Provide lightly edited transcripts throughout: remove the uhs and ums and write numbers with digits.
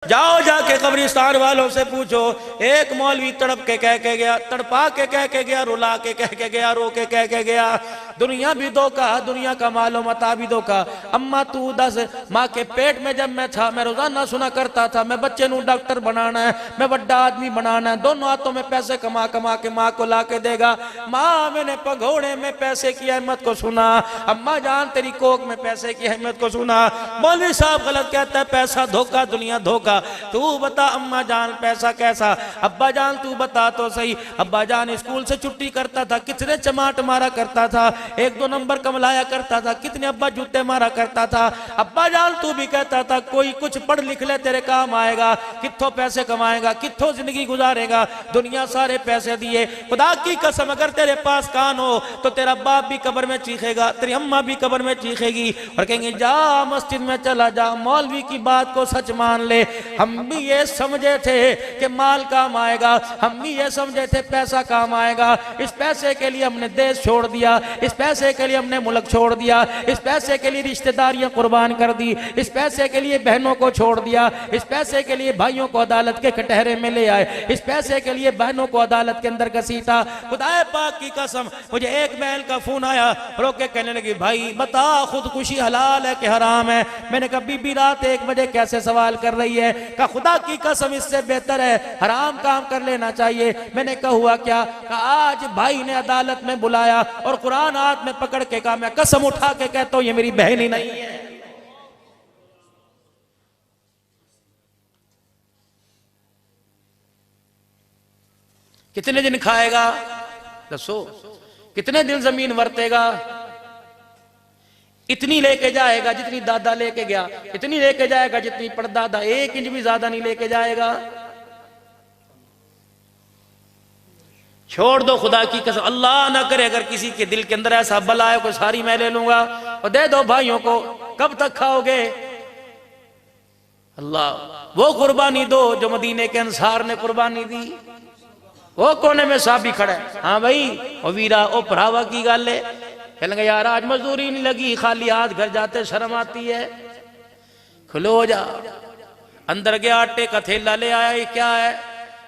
जाओ जाके कब्रिस्तान वालों से पूछो, एक मौलवी तड़प के कह के गया, तड़पा के कह के गया, रुला के कह के गया, रो के कह के गया, दुनिया भी धोखा, दुनिया का मालो मता भी धोखा। अम्मा तू दस, माँ के पेट में जब मैं था मैं रोजाना सुना करता था मैं बच्चे नू डॉक्टर बनाना है, मैं बड़ा आदमी बनाना है, दोनों हाथों में पैसे कमा कमा के माँ को ला के देगा। माँ मैंने पगोड़े में पैसे की अहमियत को सुना, अम्मा जान तेरी कोक में पैसे की अहमियत को सुना। मौलवी साहब गलत कहता है, पैसा धोखा, दुनिया धोखा। तू बता अम्मा जान पैसा कैसा, अब्बा जान तू बता तो सही। अब्बा जान स्कूल से छुट्टी करता था, कितने चमाट मारा करता था, एक दो नंबर कम लाया करता था, कितने अब्बा जूते मारा करता था। अब्बा जान तू भी कहता था कोई कुछ पढ़ लिख ले तेरे काम आएगा, कित्थों पैसे कमाएगा, कित्थों जिंदगी गुजारेगा, दुनिया सारे पैसे दिए। खुदा की कसम अगर तेरे पास कान हो तो तेरा बाप भी कब्र में चीखेगा, तेरी अम्मा भी कब्र में चीखेगी और कहेंगे जा मस्जिद में चला जा, मौलवी की बात को सच मान ले। हम भी ये समझे थे कि माल काम आएगा, हम भी ये समझे थे पैसा काम आएगा, इस पैसे के लिए हमने देश छोड़ दिया, इस पैसे के लिए हमने मुल्क छोड़ दिया, इस पैसे के लिए रिश्तेदारियां कुर्बान कर दी, इस पैसे के लिए बहनों को छोड़ दिया, इस पैसे के लिए भाइयों को अदालत के कटहरे में ले आए, इस पैसे के लिए बहनों को अदालत के अंदर घसीटा। खुदाए पाक की कसम मुझे एक बहन का फोन आया, रो के कहने लगी भाई बता खुदकुशी हलाल है कि हराम है। मैंने कहा बीबी रात 1 बजे कैसे सवाल कर रही है, का खुदा की कसम इससे बेहतर है हराम काम कर लेना चाहिए। मैंने कहा हुआ क्या, का आज भाई ने अदालत में बुलाया और कुरान हाथ में पकड़ के कहा मैं कसम उठा के कहता हूं ये मेरी बहन ही नहीं है। कितने दिन खाएगा दसो, कितने दिन जमीन वरतेगा, इतनी लेके जाएगा जितनी दादा लेके गया, इतनी लेके जाएगा जितनी परदादा, 1 इंच भी ज्यादा नहीं लेके जाएगा। छोड़ दो खुदा की कसम, अल्लाह ना करे अगर किसी के दिल के अंदर ऐसा बला है कोई सारी मैं ले लूंगा और दे दो भाइयों को, कब तक खाओगे। अल्लाह वो कुर्बानी दो जो मदीने के अंसार ने कुर्बानी दी। वो कोने में साबी खड़ा है, हाँ भाई ओ वीरा ओ भरावा की गल है, कहेंगे यार आज मजदूरी नहीं लगी, खाली हाथ घर जाते शर्म आती है। खुलो जा, अंदर गया आटे का थैला ले आया, ये क्या है,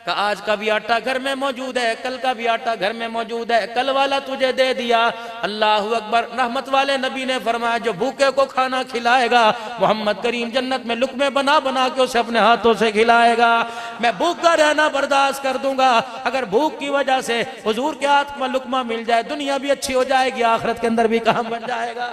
का आज का भी आटा घर में मौजूद है, कल का भी आटा घर में मौजूद है, कल वाला तुझे दे दिया। अल्लाह अकबर। रहमत वाले नबी ने फरमाया जो भूखे को खाना खिलाएगा मोहम्मद करीम जन्नत में लुकमे बना बना के उसे अपने हाथों से खिलाएगा। मैं भूखा रहना बर्दाश्त कर दूंगा, अगर भूख की वजह से हुजूर के हाथ में लुकमा मिल जाए दुनिया भी अच्छी हो जाएगी, आखिरत के अंदर भी काम बन जाएगा।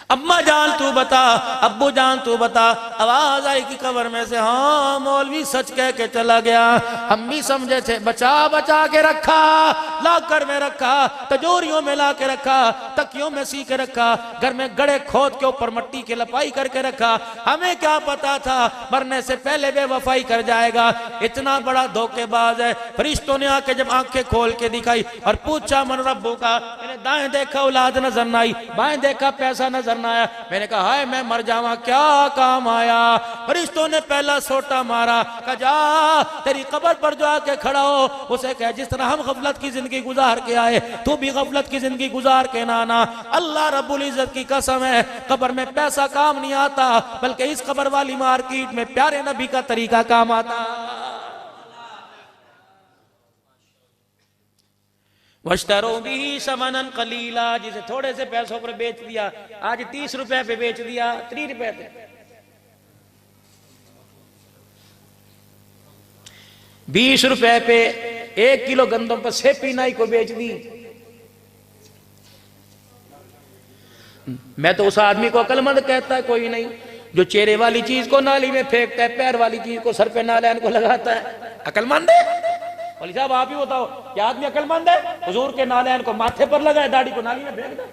अम्मा जान तू बता, अब्बू जान तू बता। आवाज आई कि कब्र में से हाँ मौलवी सच कह के चला गया, हम भी समझे थे बचा बचा के रखा, लाकर में रखा, तजोरियों में ला के रखा, तकियों में सी के रखा, घर में गड़े खोद के ऊपर मट्टी की लपाई करके रखा। हमें क्या पता था मरने से पहले बेवफाई कर जाएगा। इतना बड़ा धोखेबाज है। फरिश्तों ने आके जब आंखें खोल के दिखाई और पूछा मन रब्बू का, मैंने दाएं देखा औलाद नजर न आई, बाएं देखा पैसा नजर आया, मैंने कहा हाय मैं मर जावा क्या काम आया। फरिश्तों ने पहला सोटा मारा, कहा जा तेरी कब्र पर जो आके खड़ा हो उसे कह जिस तरह हम गफलत की जिंदगी गुजार के आए तू भी गफलत की जिंदगी गुजार के ना आना। अल्लाह रब्बुल इज्जत की कसम है कब्र में पैसा काम नहीं आता, बल्कि इस कब्र वाली मार्केट में प्यारे नबी का तरीका काम आता। वश्तरो भी समनन कलीला, जिसे थोड़े से पैसों पर बेच दिया आज 30 रुपए पे बेच दिया, 3 रुपए पे। 20 रुपए पे 1 किलो गंदम पर सेपी नाई को बेच दी। मैं तो उस आदमी को अक्लमंद कहता है कोई नहीं जो चेहरे वाली चीज को नाली में फेंकता है, पैर वाली चीज को सर पे नालैन को लगाता है। अक्लमंद है मौलवी साहब, आप ही बताओ क्या आदमी अक्लमंद है? हुजूर के नालैन को माथे पर लगाए, दाढ़ी को नाली में फेंक दे।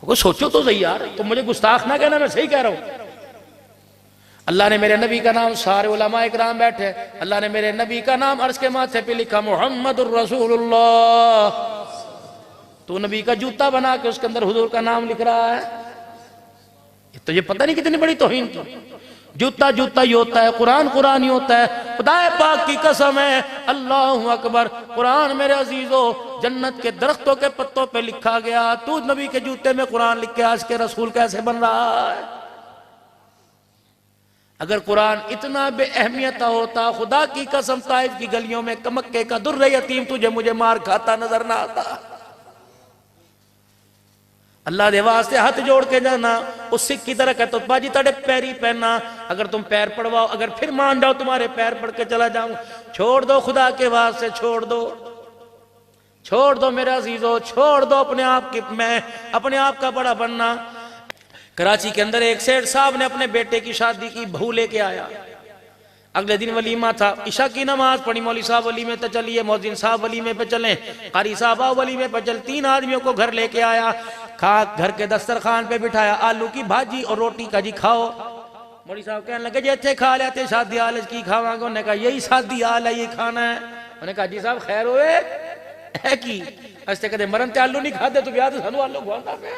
वो सोचो तो सही यार, तुम मुझे गुस्ताख ना कहना, मैं सही कह रहा हूं। अल्लाह ने मेरे नबी का नाम, सारे उलमा इकराम बैठे, अल्लाह ने मेरे नबी का नाम अर्श के माथे पे लिखा मुहम्मदुर रसूलुल्लाह। तो नबी का जूता बना के उसके अंदर हुजूर का नाम लिख रहा है। तो ये पता नहीं कितनी बड़ी तौहीन थी। जूता जूता ही होता है, कुरान कुरान ही होता है। खुदाए पाक की कसम है, अल्लाहु अकबर, कुरान मेरे अजीजों जन्नत के दरख्तों के पत्तों पे लिखा गया। तू नबी के जूते में कुरान लिख के आज के रसूल कैसे बन रहा है? अगर कुरान इतना बेअहमियत होता, खुदा की कसम ताइफ की गलियों में मक्के का दुर्रे यतीम तुझे मुझे मार खाता नजर ना आता। अल्लाह दे वास्ते हाथ जोड़ के जाना, उस सिख की तरह कहते बाजी तेरे पैरी पहना, अगर तुम पैर पड़वाओ, अगर फिर मान जाओ तुम्हारे पैर पड़ के चला जाऊं। छोड़ दो खुदा के वास्ते, छोड़ दो, छोड़ दो मेरे अजीजों, छोड़ दो अपने आप की, मैं अपने आप का बड़ा बनना। कराची के अंदर एक सेठ साहब ने अपने बेटे की शादी की, बहू लेके आया। अगले दिन वलीमा था, इशा की नमाज पढ़ी, मौली साहब वलीमे पे चलिए, मौजिन साहब वलीमे पे चले, कारी साहब वलीमे पे चल। 3 आदमियों को घर लेके आया, खा घर के दस्तरखान पे बिठाया, आलू की भाजी और रोटी का जी खाओ। मौली साहब कहने लगे जे इतने खा लेते शादी हाल की खावांगे। उन्होंने कहा यही शादी हाल है, ये खाना है। उन्होंने कहा जी साहब खैर होए है की अस्ते कदे मरन ते आलू नहीं खाते तो ब्याह सानू आलू खवांदा पे।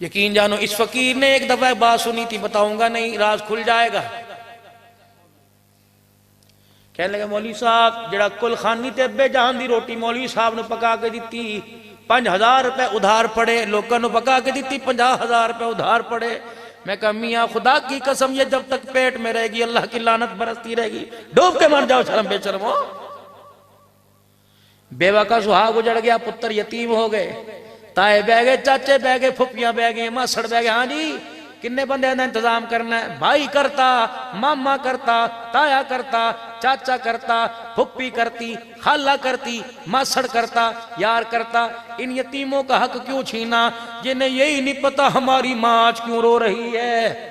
यकीन जानो इस फकीर ने एक दफा बात सुनी थी, बताऊंगा नहीं, राज खुल जाएगा। कहने लगे मौलवी साहब जड़ा कुल खानी ते अब्बे जहां दी रोटी मौलवी साहब ने पका के दी, 5000 रुपए उधार पड़े, लोगों ने पका के दी, 50,000 रुपए उधार पड़े। मैं कहा मियां खुदा की कसम ये जब तक पेट में रहेगी अल्लाह की लानत बरसती रहेगी, डूब के मर जाओ शर्म बेशर्मो। बेवा का सुहाग उजड़ गया, पुत्र यतीम हो गए, ताए बह गए, चाचे बह गए, फुफियां बह गए, मासड़ बह गए। हाँ जी किन्ने बंदे का इंतजाम करना है? भाई करता, मामा करता, ताया करता, चाचा करता, फुप्पी करती, खाला करती, मासड़ करता, यार करता। इन यतीमों का हक क्यों छीना जिन्हें यही नहीं पता हमारी मां आज क्यों रो रही है।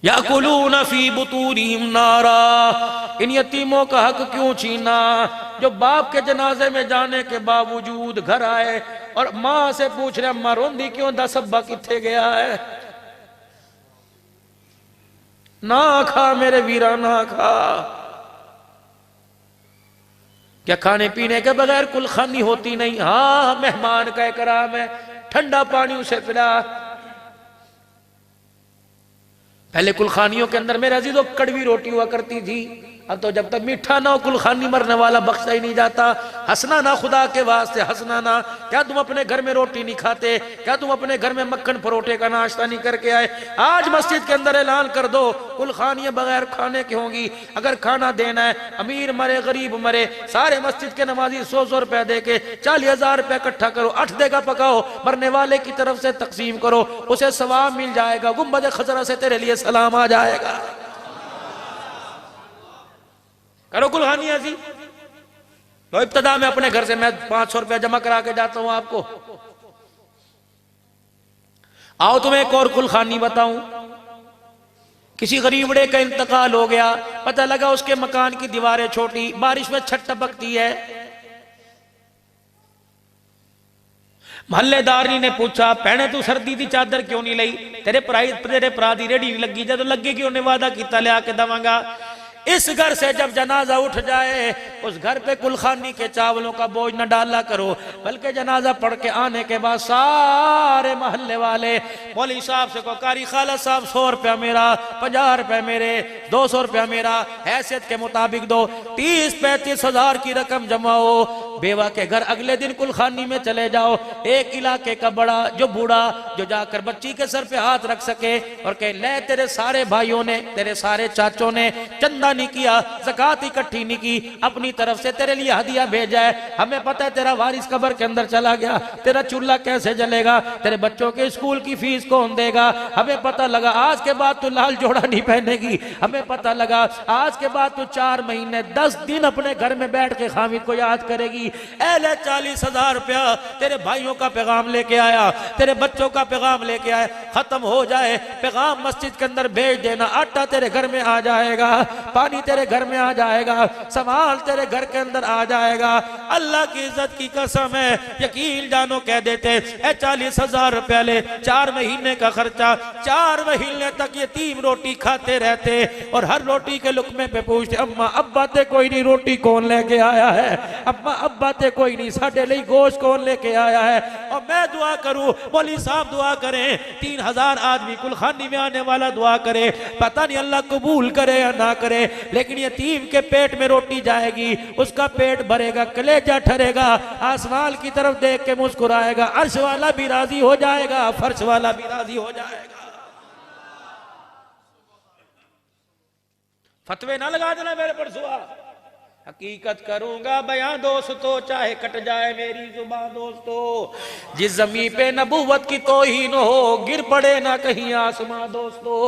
याकुलून फी बुतूनिहिम नारा, इन यतीमों का हक क्यों छीना जो बाप के जनाजे में जाने के बावजूद घर आए और मां से पूछ रहे अम्मा रोंदी क्यों, दस अब्बा किथे गया है। ना खा मेरे वीरा ना खा। क्या खाने पीने के बगैर कुलखानी होती नहीं? हाँ मेहमान का इकराम है, ठंडा पानी उसे पिला। पहले कुलखानियों के अंदर मेरे अजीजों कड़वी रोटी हुआ करती थी, अब तो जब तक मीठा ना हो कुलखानी मरने वाला बख्शा ही नहीं जाता। हंसना ना खुदा के वास्ते, हंसना ना। क्या तुम अपने घर में रोटी नहीं खाते? क्या तुम अपने घर में मक्खन परोठे का नाश्ता नहीं करके आए? आज मस्जिद के अंदर ऐलान कर दो कुलखानियां बगैर खाने की होंगी। अगर खाना देना है, अमीर मरे गरीब मरे, सारे मस्जिद के नमाजी 100 रुपया दे के 40,000 रुपया इकट्ठा करो, 8 देगा पकाओ, मरने वाले की तरफ से तकसीम करो, उसे सवाब मिल जाएगा, गुंबद खजरा से तेरे लिए सलाम आ जाएगा। करो कुलहानी ऐसी। तो इब्तदा में अपने घर से मैं 500 रुपया जमा करा के जाता हूं आपको। आओ तुम्हें एक और कुलखानी बताऊं। किसी गरीबड़े का इंतकाल हो गया, पता लगा उसके मकान की दीवारें छोटी, बारिश में छत टपकती है। मोहल्लेदारी ने पूछा भैने तू सर्दी की चादर क्यों नहीं लाई? तेरे भरा दी रेडी नहीं लगी, जो लगेगी उन्हें वादा किया लिया के दवांगा। इस घर से जब जनाजा उठ जाए उस घर पे कुलखानी के चावलों का बोझ न डाला करो, बल्कि जनाजा पढ़ के आने के बाद सारे मोहल्ले वाले मौलवी साहब से को कारी खाला साहब 100 रुपया मेरा, 50 रुपया मेरे, 200 रुपया मेरा, हैसियत के मुताबिक दो। 30-35 हजार की रकम जमाओ, बेवा के घर अगले दिन कुलखानी में चले जाओ। एक इलाके का बड़ा जो बूढ़ा जो जाकर बच्ची के सर पे हाथ रख सके और कहे ले तेरे सारे भाइयों ने, तेरे सारे चाचों ने चंदा नहीं किया, ज़कात इकट्ठी नहीं की, अपनी तरफ से तेरे लिए हदिया भेजा है। हमें पता है तेरा वारिस कब्र के अंदर चला गया, तेरा चूल्हा कैसे जलेगा, तेरे बच्चों के स्कूल की फीस कौन देगा। हमें पता लगा आज के बाद तू लाल जोड़ा नहीं पहनेगी। हमें पता लगा आज के बाद तू 4 महीने 10 दिन अपने घर में बैठ के हामिद को याद करेगी। ले 40,000 रुपया तेरे भाइयों का पैगाम लेके आया, तेरे बच्चों का पैगाम लेके आया, खत्म हो जाए पैगाम मस्जिद के अंदर भेज देना, आटा तेरे घर में आ जाएगा, पानी तेरे घर में आ जाएगा, सामान तेरे घर के अंदर आ जाएगा। अल्लाह की इज्जत की कसम है, यकीन जानो कह देते 40,000 रुपया ले, 4 महीने का खर्चा, 4 महीने तक यतीम रोटी खाते रहते और हर रोटी के लुकमे पे पूछते अम्मा अब्बा ते कोई नहीं, रोटी कौन लेके आया है, अम्मा अब्बा ते कोई नहीं, साडे लिए गोश्त कौन लेके आया है। और मैं दुआ करूं, मौलवी साहब दुआ करें, 3,000 आदमी कुलखानी में आने वाला दुआ करे, पता नहीं अल्लाह कबूल करे या ना करे, लेकिन यतीम के पेट में रोटी जाएगी, उसका पेट भरेगा, कलेजा ठरेगा, आसमान की तरफ देख के मुस्कुराएगा, अर्श वाला भी राजी हो जाएगा, फर्श वाला भी राजी हो जाएगा। फतवे ना लगा देना मेरे पर सुआ, हकीकत करूंगा बयां दोस्तों, चाहे कट जाए मेरी जुबान दोस्तों। जिस जमीन पे नबूवत की तौहीन हो, गिर पड़े ना कहीं आसमां दोस्तों।